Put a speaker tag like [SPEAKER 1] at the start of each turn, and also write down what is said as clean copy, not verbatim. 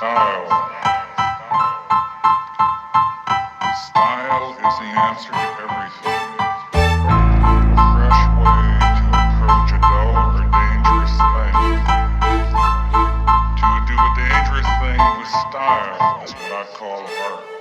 [SPEAKER 1] Style is the answer to everything. A fresh way to approach a dull or dangerous thing. To do a dangerous thing with style is what I call art.